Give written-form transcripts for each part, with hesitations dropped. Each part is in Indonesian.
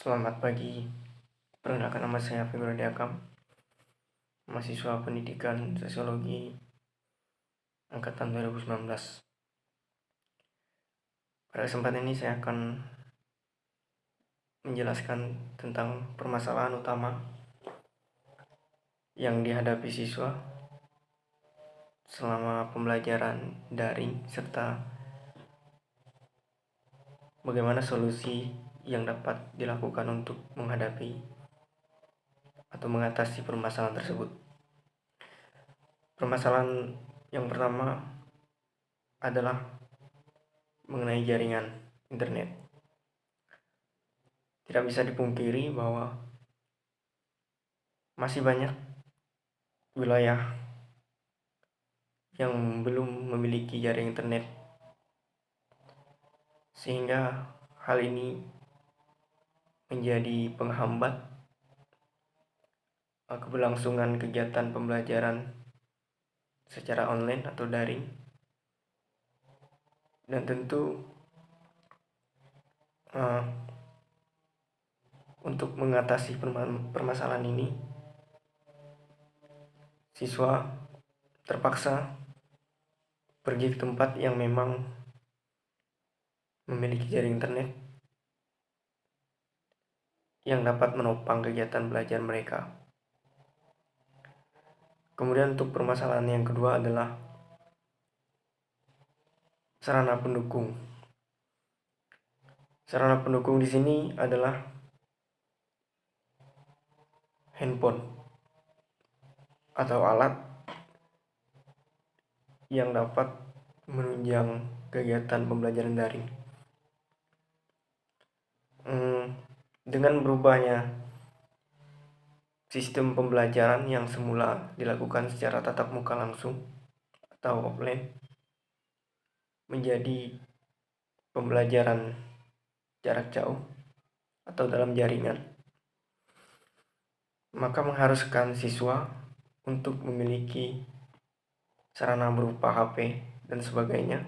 Selamat pagi, perkenalkan nama saya Februari Akam, mahasiswa pendidikan sosiologi angkatan 2019. Pada kesempatan ini saya akan menjelaskan tentang permasalahan utama yang dihadapi siswa selama pembelajaran daring serta bagaimana solusi yang dapat dilakukan untuk menghadapi atau mengatasi permasalahan tersebut. Permasalahan yang pertama adalah mengenai jaringan internet. Tidak bisa dipungkiri bahwa masih banyak wilayah yang belum memiliki jaringan internet, sehingga hal ini menjadi penghambat keberlangsungan kegiatan pembelajaran secara online atau daring. Dan tentu untuk mengatasi permasalahan ini, siswa terpaksa pergi ke tempat yang memang memiliki jaringan internet yang dapat menopang kegiatan belajar mereka. Kemudian untuk permasalahan yang kedua adalah sarana pendukung. Sarana pendukung di sini adalah handphone atau alat yang dapat menunjang kegiatan pembelajaran daring. Dengan berubahnya sistem pembelajaran yang semula dilakukan secara tatap muka langsung atau offline menjadi pembelajaran jarak jauh atau dalam jaringan, maka mengharuskan siswa untuk memiliki sarana berupa HP dan sebagainya.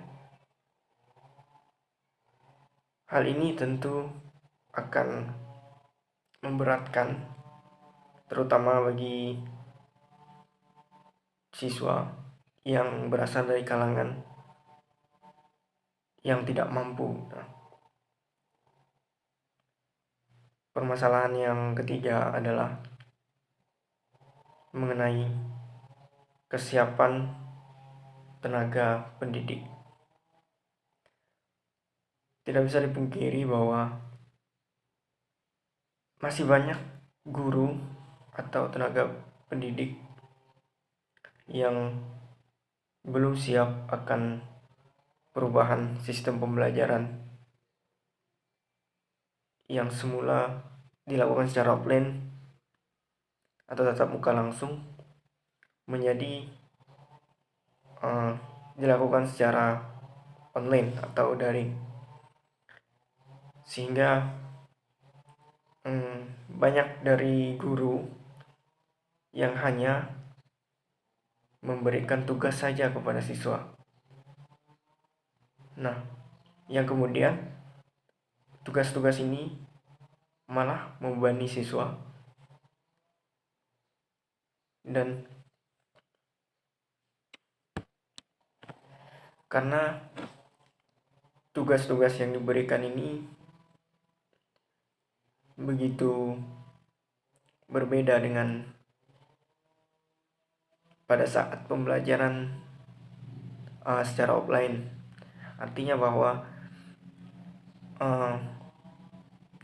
Hal ini tentu akan memberatkan, terutama bagi siswa yang berasal dari kalangan yang tidak mampu. Permasalahan yang ketiga adalah mengenai kesiapan tenaga pendidik. Tidak bisa dipungkiri bahwa masih banyak guru atau tenaga pendidik yang belum siap akan perubahan sistem pembelajaran yang semula dilakukan secara offline atau tatap muka langsung menjadi dilakukan secara online atau daring, sehingga banyak dari guru yang hanya memberikan tugas saja kepada siswa. Nah, yang kemudian tugas-tugas ini malah membebani siswa, dan karena tugas-tugas yang diberikan ini begitu berbeda dengan pada saat pembelajaran secara offline. Artinya bahwa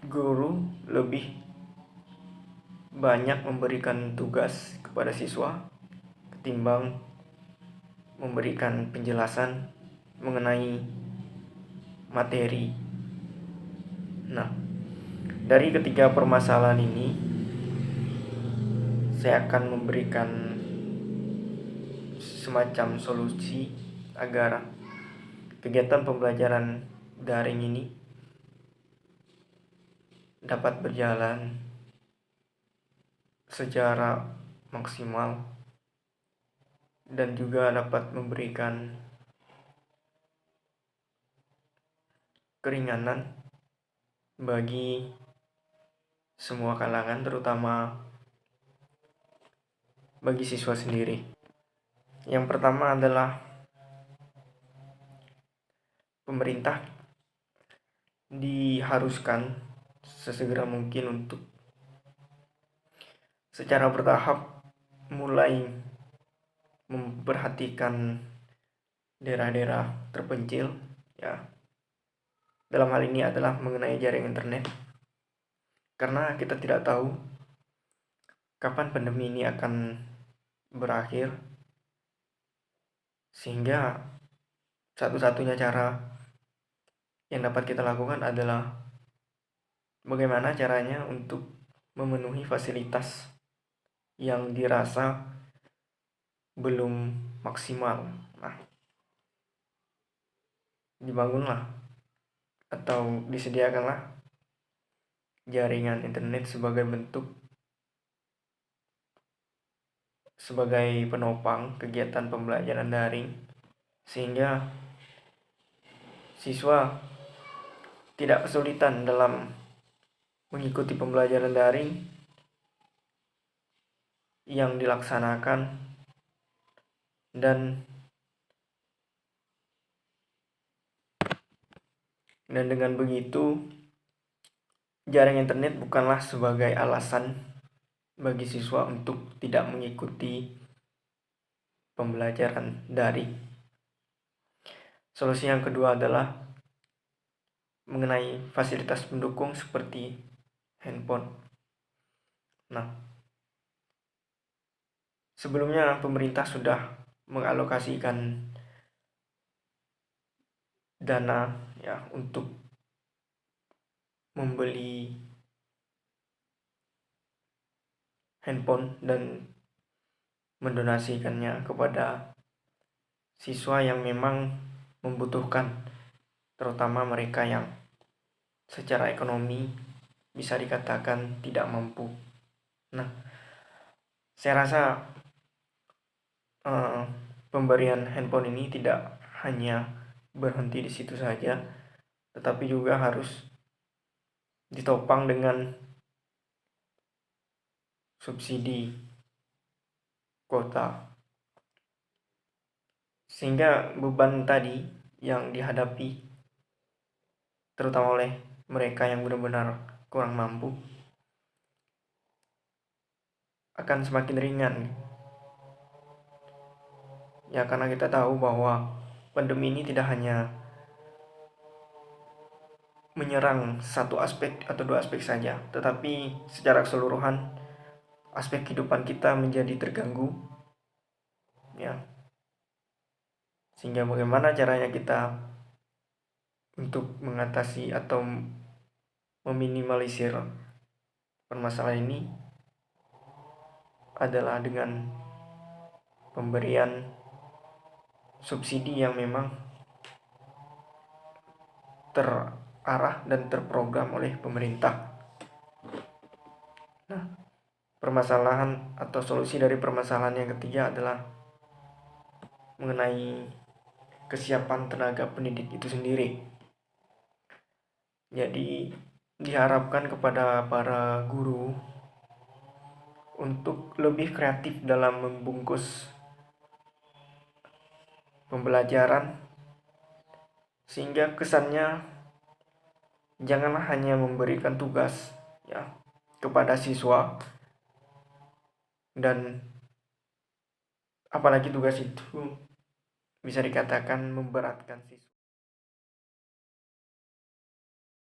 guru lebih banyak memberikan tugas kepada siswa ketimbang memberikan penjelasan mengenai materi. Nah, dari ketiga permasalahan ini saya akan memberikan semacam solusi agar kegiatan pembelajaran daring ini dapat berjalan secara maksimal dan juga dapat memberikan keringanan bagi semua kalangan, terutama bagi siswa sendiri. Yang pertama adalah pemerintah diharuskan sesegera mungkin untuk secara bertahap mulai memperhatikan daerah-daerah terpencil, ya. Dalam hal ini adalah mengenai jaring internet, karena kita tidak tahu kapan pandemi ini akan berakhir, sehingga satu-satunya cara yang dapat kita lakukan adalah bagaimana caranya untuk memenuhi fasilitas yang dirasa belum maksimal. Nah, dibangunlah atau disediakanlah jaringan internet sebagai penopang kegiatan pembelajaran daring, sehingga siswa tidak kesulitan dalam mengikuti pembelajaran daring yang dilaksanakan, dan dengan begitu jaring internet bukanlah sebagai alasan bagi siswa untuk tidak mengikuti pembelajaran daring. Solusi yang kedua adalah mengenai fasilitas pendukung seperti handphone. Nah, sebelumnya pemerintah sudah mengalokasikan dana, ya, untuk membeli handphone dan mendonasikannya kepada siswa yang memang membutuhkan, terutama mereka yang secara ekonomi bisa dikatakan tidak mampu. Nah, saya rasa pemberian handphone ini tidak hanya berhenti di situ saja, tetapi juga harus ditopang dengan subsidi kuota, sehingga beban tadi yang dihadapi terutama oleh mereka yang benar-benar kurang mampu akan semakin ringan, ya, karena kita tahu bahwa pandemi ini tidak hanya menyerang satu aspek atau dua aspek saja, tetapi secara keseluruhan aspek kehidupan kita menjadi terganggu, ya. Sehingga bagaimana caranya kita untuk mengatasi atau meminimalisir permasalahan ini adalah dengan pemberian subsidi yang memang terarah dan terprogram oleh pemerintah. Nah, permasalahan atau solusi dari permasalahan yang ketiga adalah mengenai kesiapan tenaga pendidik itu sendiri. Jadi diharapkan kepada para guru untuk lebih kreatif dalam membungkus pembelajaran, sehingga kesannya janganlah hanya memberikan tugas, ya, kepada siswa, dan apalagi tugas itu bisa dikatakan memberatkan siswa.